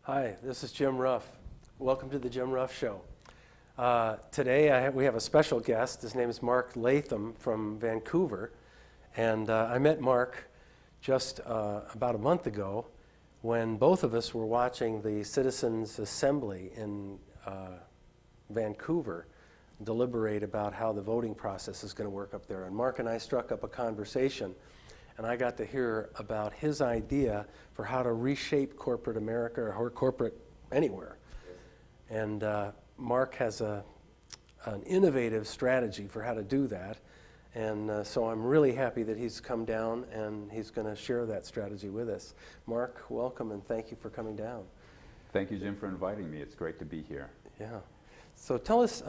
Hi, this is Jim Ruff. Welcome to the Jim Ruff Show. Today we have a special guest. His name is Mark Latham from Vancouver. And I met Mark just about a month ago when both of us were watching the Citizens Assembly in Vancouver deliberate about how the voting process is going to work up there. And Mark and I struck up a conversation, and I got to hear about his idea for how to reshape corporate America or corporate anywhere. And Mark has an innovative strategy for how to do that. And so I'm really happy that he's come down and he's going to share that strategy with us. Mark, welcome, and thank you for coming down. Thank you, Jim, for inviting me. It's great to be here. Yeah. So tell us,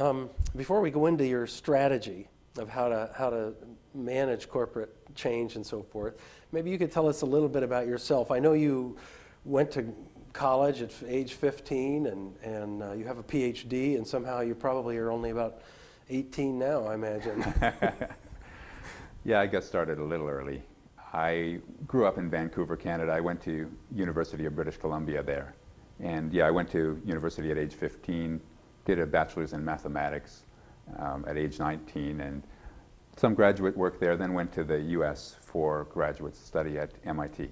before we go into your strategy of how to manage corporate change and so forth, maybe you could tell us a little bit about yourself. I know you went to college at age 15 and you have a PhD, and somehow you probably are only about 18 now, I imagine. Yeah, I got started a little early. I grew up in Vancouver, Canada. I went to University of British Columbia there. And yeah, I went to university at age 15, did a bachelor's in mathematics at age 19, and some graduate work there, then went to the US for graduate study at MIT.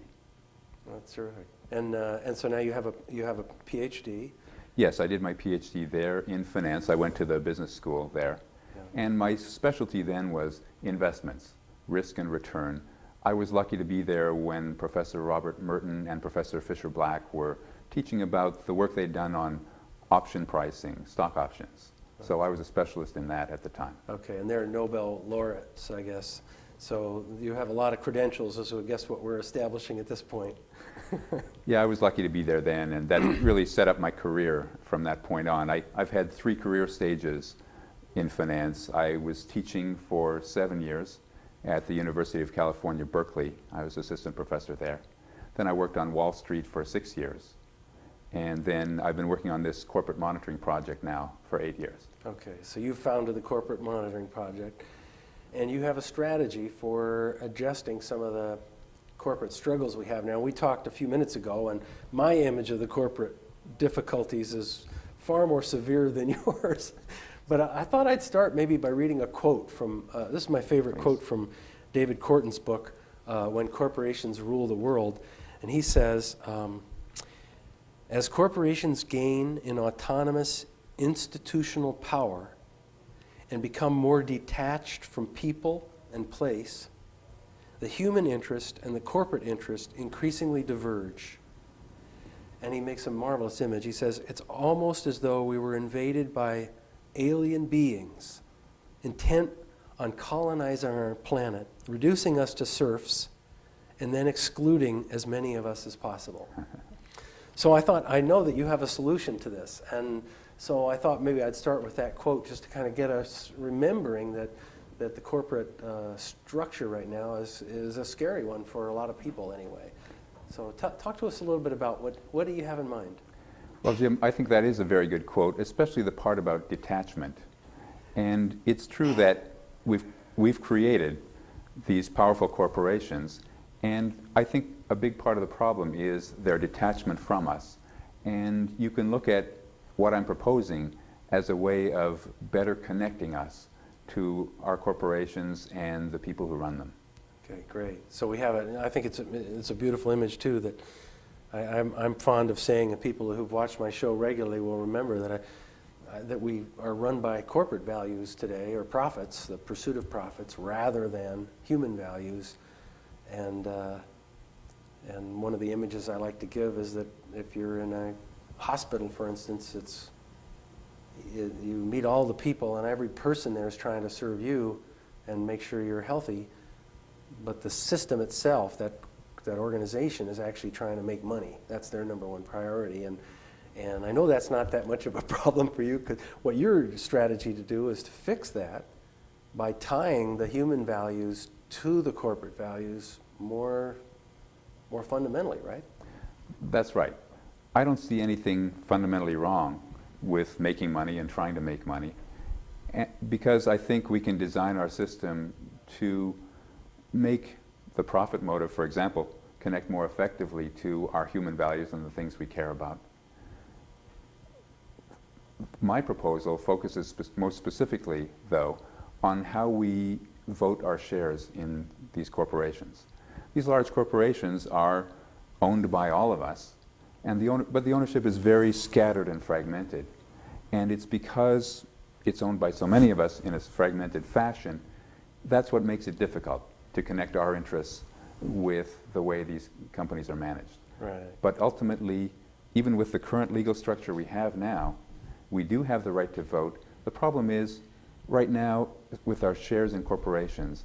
That's terrific. And so now you have a PhD. Yes, I did my PhD there in finance. I went to the business school there. Yeah. And my specialty then was investments, risk and return. I was lucky to be there when Professor Robert Merton and Professor Fisher Black were teaching about the work they'd done on option pricing, stock options. So I was a specialist in that at the time. Okay, and they're Nobel laureates, I guess. So you have a lot of credentials, as I guess what we're establishing at this point. Yeah, I was lucky to be there then, and that really set up my career from that point on. I've had 3 career stages in finance. I was teaching for 7 years at the University of California, Berkeley. I was assistant professor there. Then I worked on Wall Street for 6 years. And then I've been working on this corporate monitoring project now for 8 years. Okay, so you founded the Corporate Monitoring Project, and you have a strategy for adjusting some of the corporate struggles we have now. We talked a few minutes ago, and my image of the corporate difficulties is far more severe than yours. But I thought I'd start maybe by reading a quote from, this is my favorite quote from David Korten's book, When Corporations Rule the World. And he says, as corporations gain in autonomous institutional power and become more detached from people and place, the human interest and the corporate interest increasingly diverge. And he makes a marvelous image. He says, it's almost as though we were invaded by alien beings intent on colonizing our planet, reducing us to serfs, and then excluding as many of us as possible. So I thought, I know that you have a solution to this, and so I thought maybe I'd start with that quote just to kind of get us remembering that the corporate structure right now is a scary one for a lot of people anyway. So talk to us a little bit about what do you have in mind? Well, Jim, I think that is a very good quote, especially the part about detachment. And it's true that we've created these powerful corporations, and I think a big part of the problem is their detachment from us. And you can look at what I'm proposing as a way of better connecting us to our corporations and the people who run them. Okay, great. So we have I think it's a beautiful image too that I'm fond of saying, and people who've watched my show regularly will remember that we are run by corporate values today, or profits, the pursuit of profits, rather than human values. And one of the images I like to give is that if you're in a hospital, for instance, you meet all the people, and every person there is trying to serve you and make sure you're healthy. But the system itself, that organization, is actually trying to make money. That's their number one priority. And I know that's not that much of a problem for you, because what your strategy to do is to fix that by tying the human values to the corporate values more fundamentally, right? That's right. I don't see anything fundamentally wrong with making money and trying to make money, because I think we can design our system to make the profit motive, for example, connect more effectively to our human values and the things we care about. My proposal focuses most specifically, though, on how we vote our shares in these corporations. These large corporations are owned by all of us, and but the ownership is very scattered and fragmented. And it's because it's owned by so many of us in a fragmented fashion, that's what makes it difficult to connect our interests with the way these companies are managed. Right. But ultimately, even with the current legal structure we have now, we do have the right to vote. The problem is, right now, with our shares in corporations,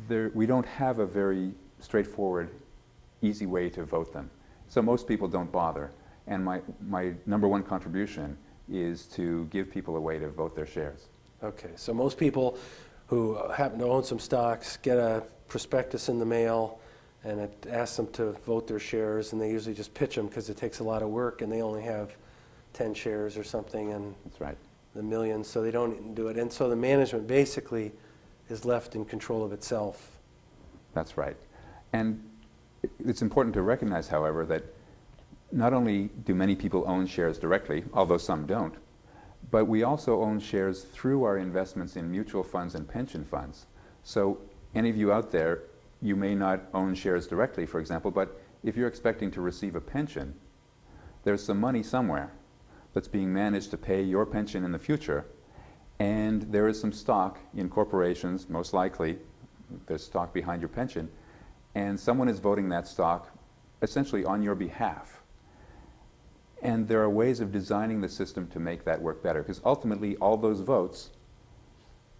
we don't have a very straightforward, easy way to vote them. So most people don't bother. And my number one contribution is to give people a way to vote their shares. Okay, so most people who happen to own some stocks get a prospectus in the mail, and it asks them to vote their shares, and they usually just pitch them because it takes a lot of work, and they only have 10 shares or something, and That's right. the millions, so they don't do it. And so the management basically is left in control of itself. That's right. And it's important to recognize, however, that not only do many people own shares directly, although some don't, but we also own shares through our investments in mutual funds and pension funds. So any of you out there, you may not own shares directly, for example, but if you're expecting to receive a pension, there's some money somewhere that's being managed to pay your pension in the future, and there is some stock in corporations, most likely, there's stock behind your pension, and someone is voting that stock essentially on your behalf. And there are ways of designing the system to make that work better, because ultimately all those votes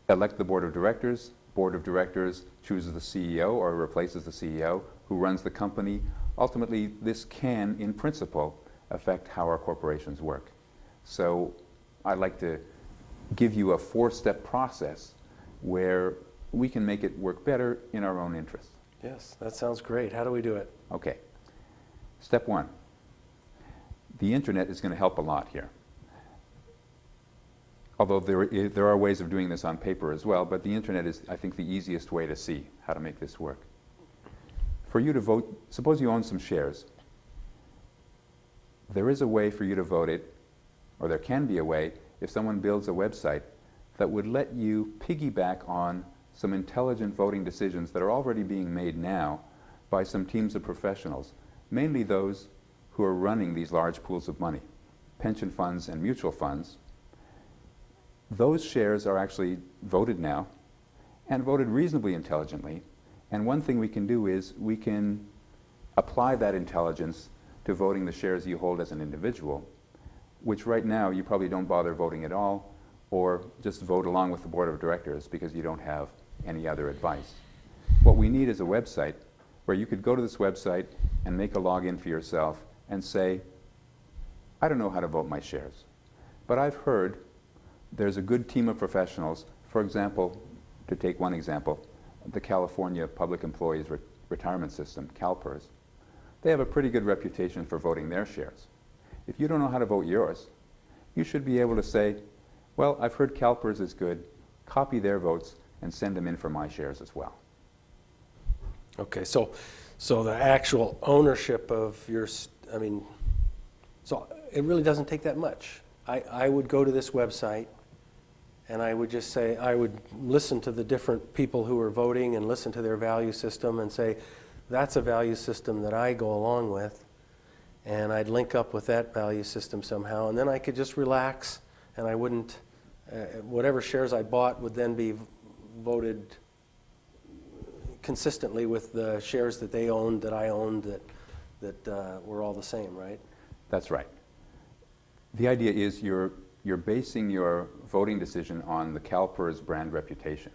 elect the board of directors. Board of directors chooses the CEO or replaces the CEO who runs the company. Ultimately, this can, in principle, affect how our corporations work. So I'd like to give you a 4-step process where we can make it work better in our own interest. Yes, that sounds great. How do we do it? Okay. Step 1. The internet is going to help a lot here. Although there are ways of doing this on paper as well, but the internet is, I think, the easiest way to see how to make this work. For you to vote, suppose you own some shares. There is a way for you to vote it, or there can be a way if someone builds a website that would let you piggyback on some intelligent voting decisions that are already being made now by some teams of professionals, mainly those who are running these large pools of money, pension funds and mutual funds. Those shares are actually voted now, and voted reasonably intelligently. And one thing we can do is we can apply that intelligence to voting the shares you hold as an individual, which right now you probably don't bother voting at all, or just vote along with the board of directors because you don't have any other advice. What we need is a website where you could go to this website and make a login for yourself and say, I don't know how to vote my shares, but I've heard there's a good team of professionals. For example, to take one example, the California Public Employees Retirement System, CalPERS. They have a pretty good reputation for voting their shares. If you don't know how to vote yours, you should be able to say, well, I've heard CalPERS is good, copy their votes and send them in for my shares as well. Okay, so the actual ownership of your, so it really doesn't take that much. I would go to this website and I would just say, I would listen to the different people who are voting and listen to their value system and say, that's a value system that I go along with, and I'd link up with that value system somehow, and then I could just relax, and I wouldn't, whatever shares I bought would then be voted consistently with the shares that they owned, that I owned, that were all the same, right? That's right. The idea is you're basing your voting decision on the CalPERS brand reputation.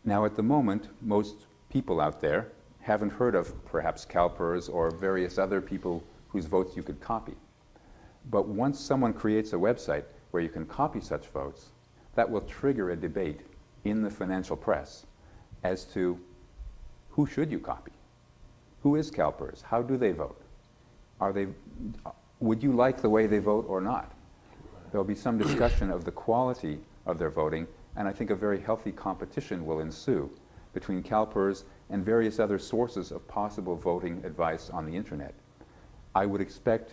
Now at the moment, most people out there haven't heard of perhaps CalPERS or various other people whose votes you could copy. But once someone creates a website where you can copy such votes, that will trigger a debate in the financial press as to who should you copy? Who is CalPERS? How do they vote? Would you like the way they vote or not? There'll be some discussion of the quality of their voting, and I think a very healthy competition will ensue between CalPERS and various other sources of possible voting advice on the internet. I would expect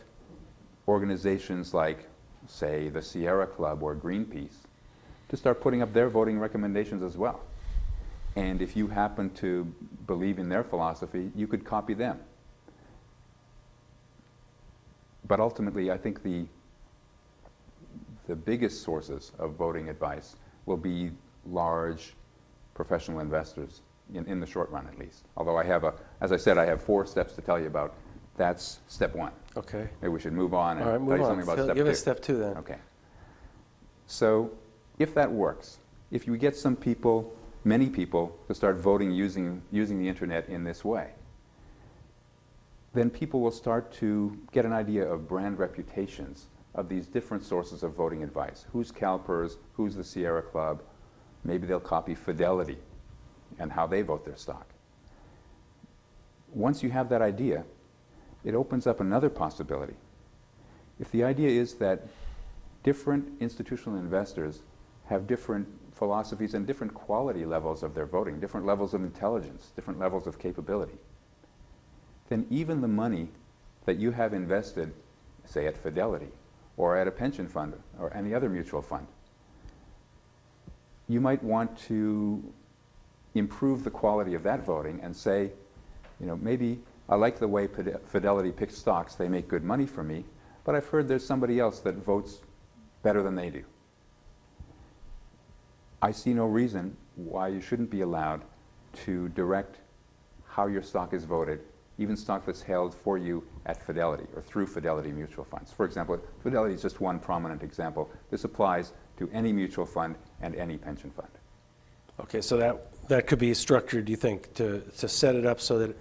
organizations like say the Sierra Club or Greenpeace, to start putting up their voting recommendations as well. And if you happen to believe in their philosophy, you could copy them. But ultimately, I think the biggest sources of voting advice will be large professional investors, in the short run at least. Although I have, as I said, I have 4 steps to tell you about. That's step 1. Okay. Maybe we should move on and All right, tell move you on. something about step 2. Give us step 2 then. Okay. So if that works, if you get some people, many people, to start voting using the internet in this way, then people will start to get an idea of brand reputations of these different sources of voting advice. Who's CalPERS? Who's the Sierra Club? Maybe they'll copy Fidelity and how they vote their stock. Once you have that idea, it opens up another possibility. If the idea is that different institutional investors have different philosophies and different quality levels of their voting, different levels of intelligence, different levels of capability, then even the money that you have invested, say at Fidelity, or at a pension fund, or any other mutual fund, you might want to improve the quality of that voting and say, maybe I like the way Fidelity picks stocks, they make good money for me, but I've heard there's somebody else that votes better than they do. I see no reason why you shouldn't be allowed to direct how your stock is voted, even stock that's held for you at Fidelity or through Fidelity mutual funds. For example, Fidelity is just one prominent example. This applies to any mutual fund and any pension fund. Okay, so that could be structured, do you think, to set it up so that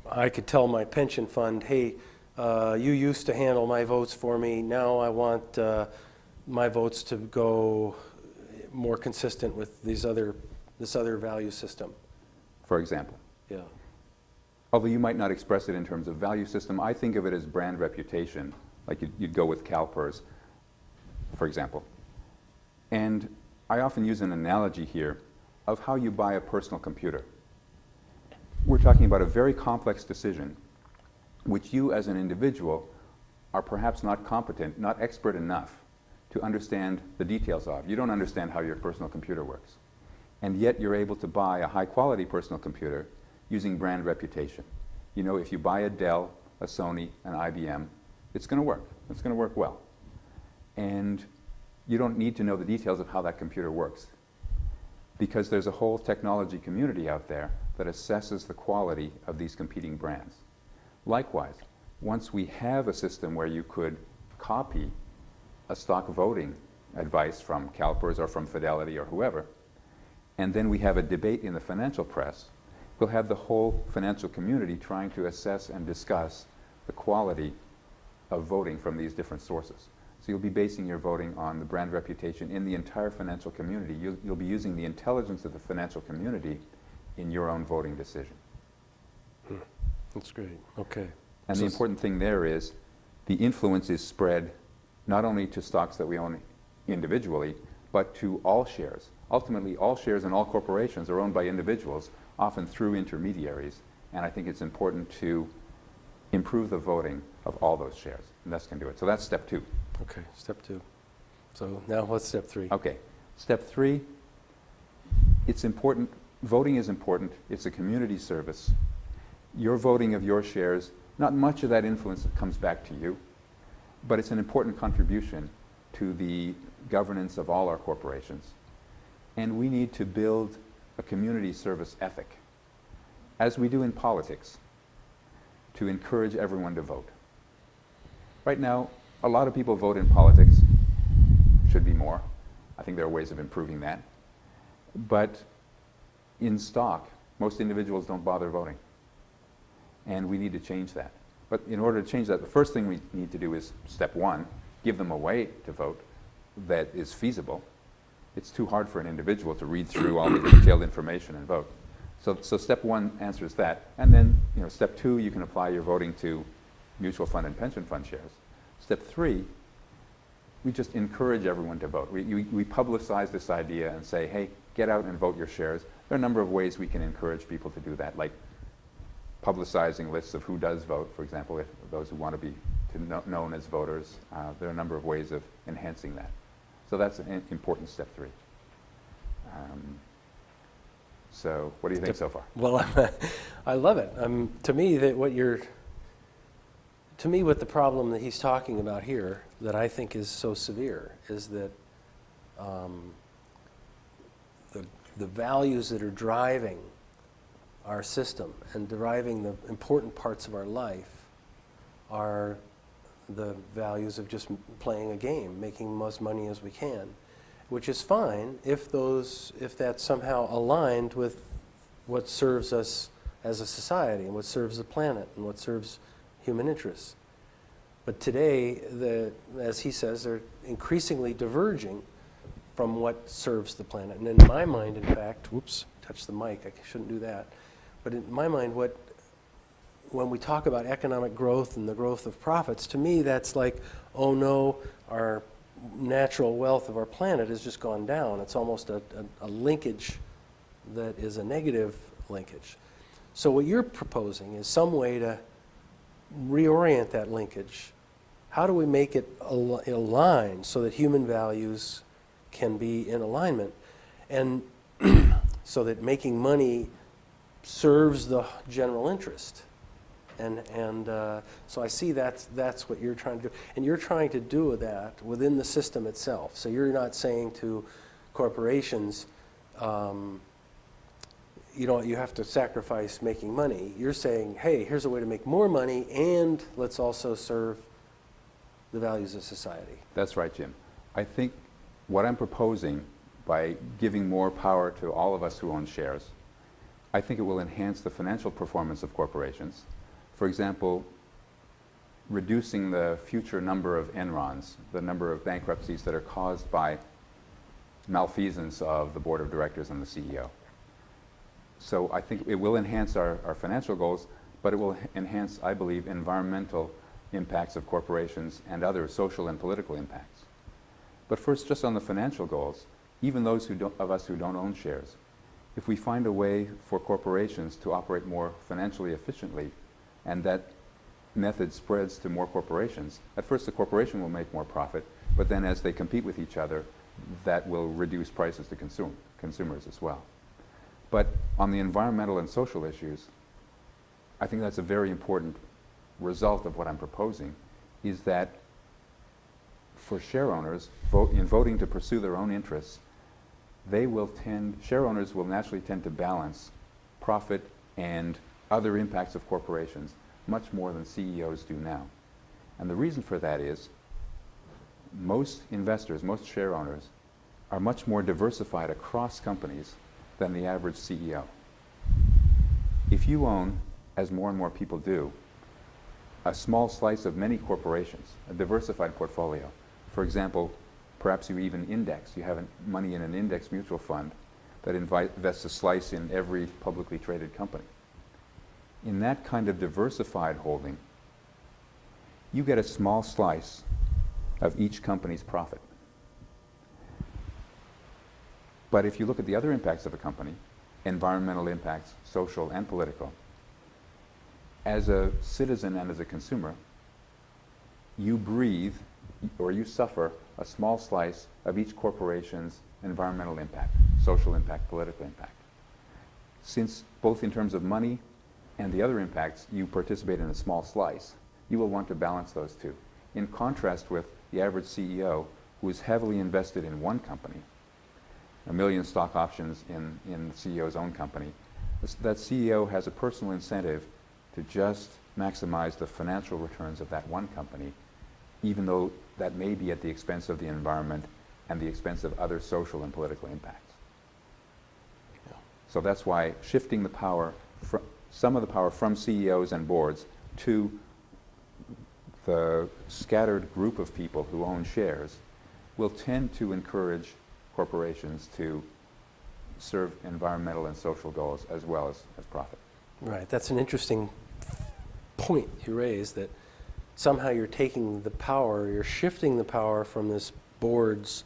I could tell my pension fund, hey, you used to handle my votes for me, now I want my votes to go more consistent with this other value system. For example. Yeah. Although you might not express it in terms of value system, I think of it as brand reputation, like you'd go with CalPERS, for example. And I often use an analogy here of how you buy a personal computer. We're talking about a very complex decision which you as an individual are perhaps not competent, not expert enough to understand the details of. You don't understand how your personal computer works. And yet you're able to buy a high-quality personal computer using brand reputation. If you buy a Dell, a Sony, an IBM, it's going to work. It's going to work well. And you don't need to know the details of how that computer works, because there's a whole technology community out there that assesses the quality of these competing brands. Likewise, once we have a system where you could copy a stock voting advice from CalPERS or from Fidelity or whoever, and then we have a debate in the financial press, we'll have the whole financial community trying to assess and discuss the quality of voting from these different sources. So you'll be basing your voting on the brand reputation in the entire financial community. You'll be using the intelligence of the financial community in your own voting decision. That's great. Okay. And the important thing there is the influence is spread not only to stocks that we own individually, but to all shares. Ultimately, all shares in all corporations are owned by individuals, often through intermediaries. And I think it's important to improve the voting of all those shares. And that's going to do it. So that's step 2. Okay, step 2. So now what's step 3? Okay. Step 3, it's important. Voting is important. It's a community service. Your voting of your shares, not much of that influence comes back to you, but it's an important contribution to the governance of all our corporations. And we need to build a community service ethic, as we do in politics, to encourage everyone to vote. Right now, a lot of people vote in politics. Should be more. I think there are ways of improving that. But in stock, most individuals don't bother voting. And we need to change that. But in order to change that, the first thing we need to do is, step 1, give them a way to vote that is feasible. It's too hard for an individual to read through all the detailed information and vote. So step 1 answers that. And then step 2, you can apply your voting to mutual fund and pension fund shares. Step 3, we just encourage everyone to vote. We publicize this idea and say, hey, get out and vote your shares. There are a number of ways we can encourage people to do that, like publicizing lists of who does vote, for example, if those who want to known as voters. There are a number of ways of enhancing that. So that's an important step 3. So what do you think so far? Well, I love it. To me, what the problem that he's talking about here, that I think is so severe, is that the values that are driving our system and driving the important parts of our life are the values of just playing a game, making the most money as we can, which is fine if that's somehow aligned with what serves us as a society and what serves the planet and what serves human interests. But today, as he says, they're increasingly diverging from what serves the planet. And in my mind, in fact, whoops, touched the mic, I shouldn't do that. But in my mind, when we talk about economic growth and the growth of profits, to me that's like, oh no, our natural wealth of our planet has just gone down. It's almost a linkage that is a negative linkage. So what you're proposing is some way to reorient that linkage. How do we make it align so that human values can be in alignment, and so that making money serves the general interest? And so I see that's what you're trying to do. And you're trying to do that within the system itself. So you're not saying to corporations, you have to sacrifice making money. You're saying, hey, here's a way to make more money, and let's also serve the values of society. That's right, Jim. I think what I'm proposing, by giving more power to all of us who own shares, I think it will enhance the financial performance of corporations. For example, reducing the future number of Enrons, the number of bankruptcies that are caused by malfeasance of the board of directors and the CEO. So I think it will enhance our financial goals, but it will enhance, I believe, environmental impacts of corporations and other social and political impacts. But first, just on the financial goals, even those of us who don't own shares, if we find a way for corporations to operate more financially efficiently, and that method spreads to more corporations, at first the corporation will make more profit, but then as they compete with each other, that will reduce prices to consumers as well. But on the environmental and social issues, I think that's a very important result of what I'm proposing, is that for share owners, in voting to pursue their own interests, share owners will naturally tend to balance profit and other impacts of corporations much more than CEOs do now. And the reason for that is most investors, most share owners, are much more diversified across companies than the average CEO. If you own, as more and more people do, a small slice of many corporations, a diversified portfolio, for example, perhaps you even index, you have money in an index mutual fund that invests a slice in every publicly traded company. In that kind of diversified holding, you get a small slice of each company's profit. But if you look at the other impacts of a company, environmental impacts, social and political, as a citizen and as a consumer, you breathe or you suffer a small slice of each corporation's environmental impact, social impact, political impact. Since both in terms of money and the other impacts, you participate in a small slice, you will want to balance those two. In contrast with the average CEO who is heavily invested in one company, 1 million stock options in the CEO's own company, that CEO has a personal incentive to just maximize the financial returns of that one company, even though that may be at the expense of the environment and the expense of other social and political impacts. Yeah. So that's why shifting the power, some of the power from CEOs and boards to the scattered group of people who own shares will tend to encourage corporations to serve environmental and social goals as well as profit. Right. That's an interesting point you raised, that somehow you're taking the power, you're shifting the power from this boards,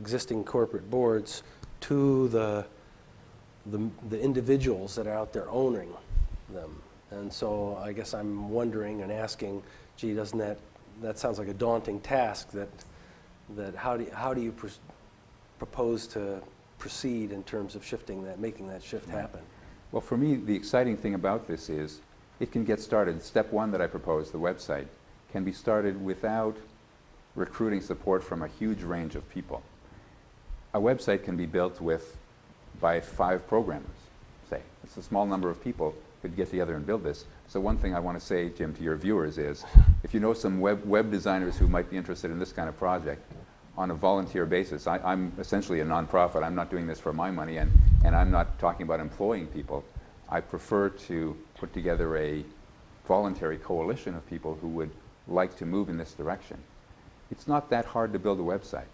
existing corporate boards, to the individuals that are out there owning them. And so I guess I'm wondering and asking, gee, doesn't that that sounds like a daunting task. That how do you propose to proceed in terms of shifting that, making that shift happen? Well, for me, the exciting thing about this is it can get started. Step one that I propose, the website, can be started without recruiting support from a huge range of people. A website can be built by 5 programmers, say. It's a small number of people could get together and build this. So one thing I want to say, Jim, to your viewers is, if you know some web designers who might be interested in this kind of project, on a volunteer basis, I'm essentially a nonprofit. I'm not doing this for my money, and I'm not talking about employing people. I prefer to put together a voluntary coalition of people who would like to move in this direction. It's not that hard to build a website,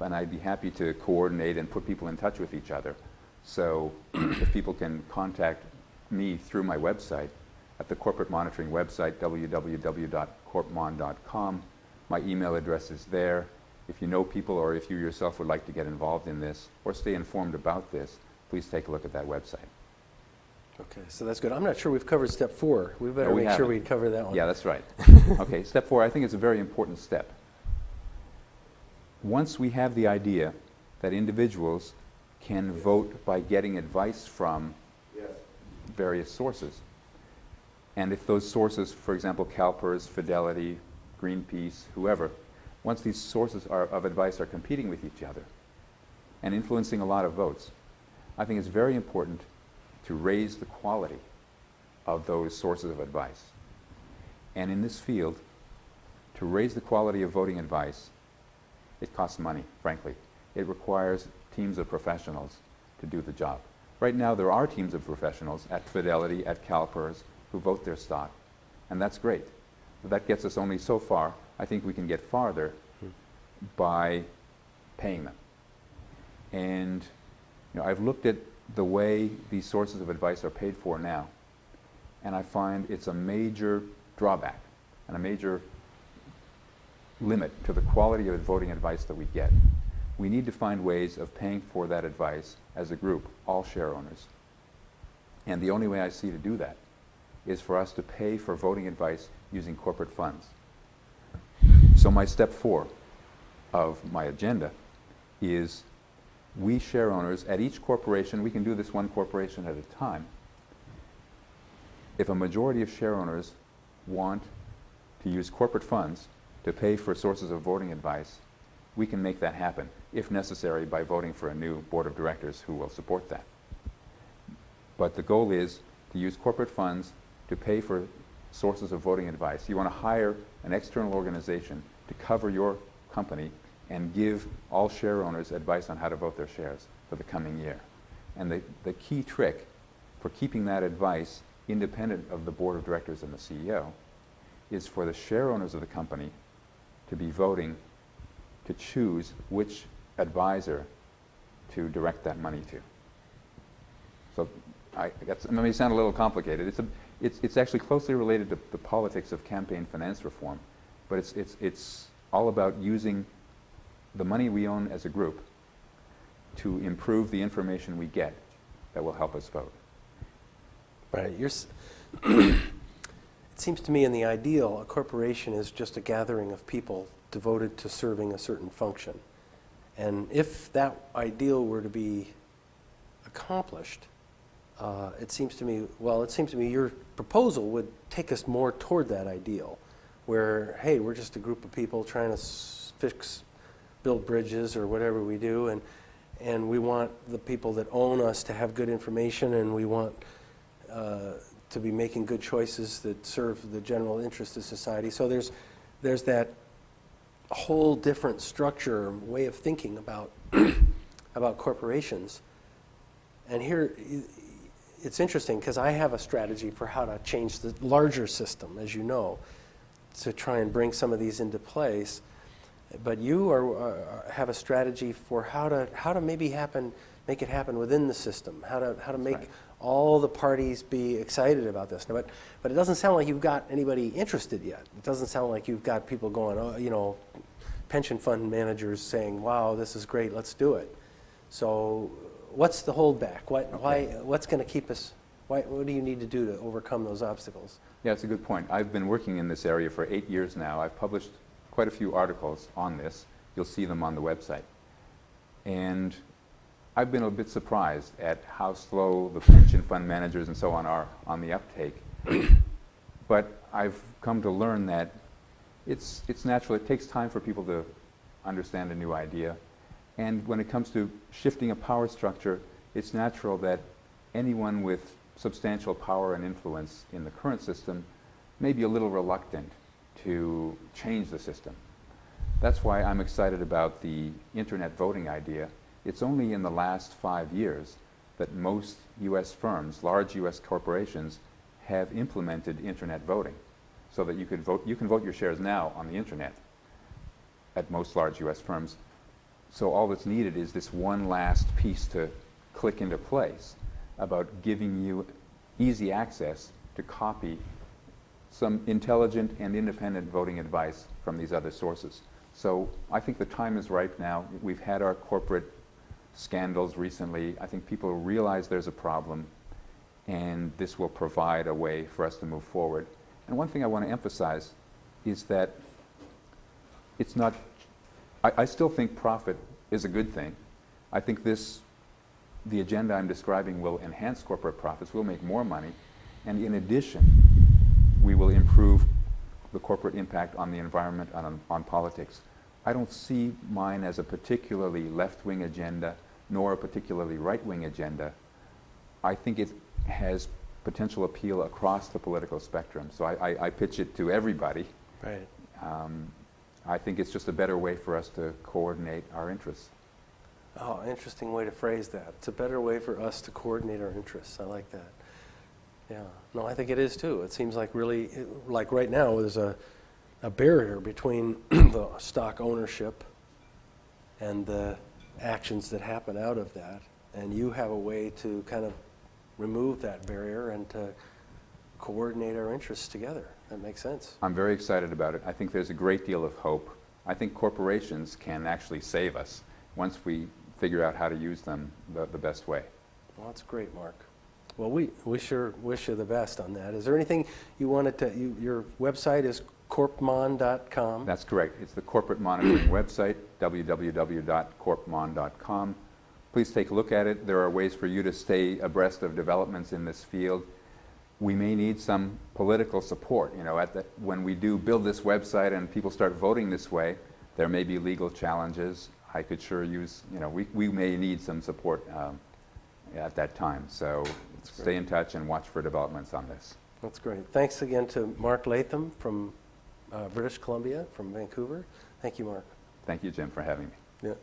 and I'd be happy to coordinate and put people in touch with each other. So if people can contact me through my website at the corporate monitoring website, www.corpmon.com. My email address is there. If you know people or if you yourself would like to get involved in this or stay informed about this, please take a look at that website. Okay, so that's good. I'm not sure we've covered step 4. We better No, we make sure haven't. we cover that one. Yeah, that's right. Okay, step 4, I think it's a very important step. Once we have the idea that individuals can vote by getting advice from various sources, and if those sources, for example, CalPERS, Fidelity, Greenpeace, whoever, once these sources of advice are competing with each other and influencing a lot of votes, I think it's very important to raise the quality of those sources of advice. And in this field, to raise the quality of voting advice, it costs money, frankly. It requires teams of professionals to do the job. Right now, there are teams of professionals at Fidelity, at CalPERS, who vote their stock, and that's great. But that gets us only so far. I think we can get farther by paying them. And I've looked at the way these sources of advice are paid for now, and I find it's a major drawback and a major limit to the quality of voting advice that we get. We need to find ways of paying for that advice as a group, all share owners. And the only way I see to do that is for us to pay for voting advice using corporate funds. So my step 4 of my agenda is we share owners at each corporation, we can do this one corporation at a time. If a majority of share owners want to use corporate funds to pay for sources of voting advice, we can make that happen, if necessary, by voting for a new board of directors who will support that. But the goal is to use corporate funds to pay for sources of voting advice. You want to hire an external organization to cover your company and give all share owners advice on how to vote their shares for the coming year. And the key trick for keeping that advice independent of the board of directors and the CEO is for the share owners of the company to be voting to choose which advisor to direct that money to. So that may sound a little complicated. It's actually closely related to the politics of campaign finance reform, but it's all about using the money we own as a group to improve the information we get that will help us vote. Right. It seems to me in the ideal, a corporation is just a gathering of people devoted to serving a certain function. And if that ideal were to be accomplished, it seems to me your proposal would take us more toward that ideal, where, hey, we're just a group of people trying to build bridges or whatever we do, and we want the people that own us to have good information, and we want to be making good choices that serve the general interest of society. So there's that whole different structure, way of thinking about about corporations. And here, it's interesting because I have a strategy for how to change the larger system, as you know, to try and bring some of these into place. But you have a strategy for how to maybe make it happen within the system, how to make all the parties be excited about this. But it doesn't sound like you've got anybody interested yet. It doesn't sound like you've got people going, pension fund managers saying, wow, this is great, let's do it. So what's the holdback? What's going to keep us, what do you need to do to overcome those obstacles? Yeah, it's a good point. I've been working in this area for 8 years now. I've published quite a few articles on this. You'll see them on the website. And I've been a bit surprised at how slow the pension fund managers and so on are on the uptake. But I've come to learn that it's natural. It takes time for people to understand a new idea. And when it comes to shifting a power structure, it's natural that anyone with substantial power and influence in the current system may be a little reluctant to change the system. That's why I'm excited about the internet voting idea. It's only in the last 5 years that most US firms, large US corporations, have implemented internet voting so that you can vote your shares now on the internet at most large US firms. So all that's needed is this one last piece to click into place about giving you easy access to copy some intelligent and independent voting advice from these other sources. So I think the time is ripe now. We've had our corporate scandals recently. I think people realize there's a problem, and this will provide a way for us to move forward. And one thing I want to emphasize is that it's not, I still think profit is a good thing. I think the agenda I'm describing will enhance corporate profits, we'll make more money, and in addition, we will improve the corporate impact on the environment and on politics. I don't see mine as a particularly left-wing agenda, nor a particularly right-wing agenda. I think it has potential appeal across the political spectrum, so I pitch it to everybody. Right. I think it's just a better way for us to coordinate our interests. Oh, interesting way to phrase that. It's a better way for us to coordinate our interests. I like that. Yeah. No, I think it is too. It seems like really, like right now, there's a barrier between the stock ownership and the actions that happen out of that. And you have a way to kind of remove that barrier and to coordinate our interests together. That makes sense. I'm very excited about it. I think there's a great deal of hope. I think corporations can actually save us once we figure out how to use them the best way. Well, that's great, Mark. Well, we sure wish you the best on that. Is there anything you wanted to, your website is corpmon.com? That's correct. It's the corporate monitoring website, www.corpmon.com. Please take a look at it. There are ways for you to stay abreast of developments in this field. We may need some political support. You know, when we do build this website and people start voting this way, there may be legal challenges. I could sure use, you know, we may need some support at that time. So stay in touch and watch for developments on this. That's great. Thanks again to Mark Latham from British Columbia, from Vancouver. Thank you, Mark. Thank you, Jim, for having me. Yeah.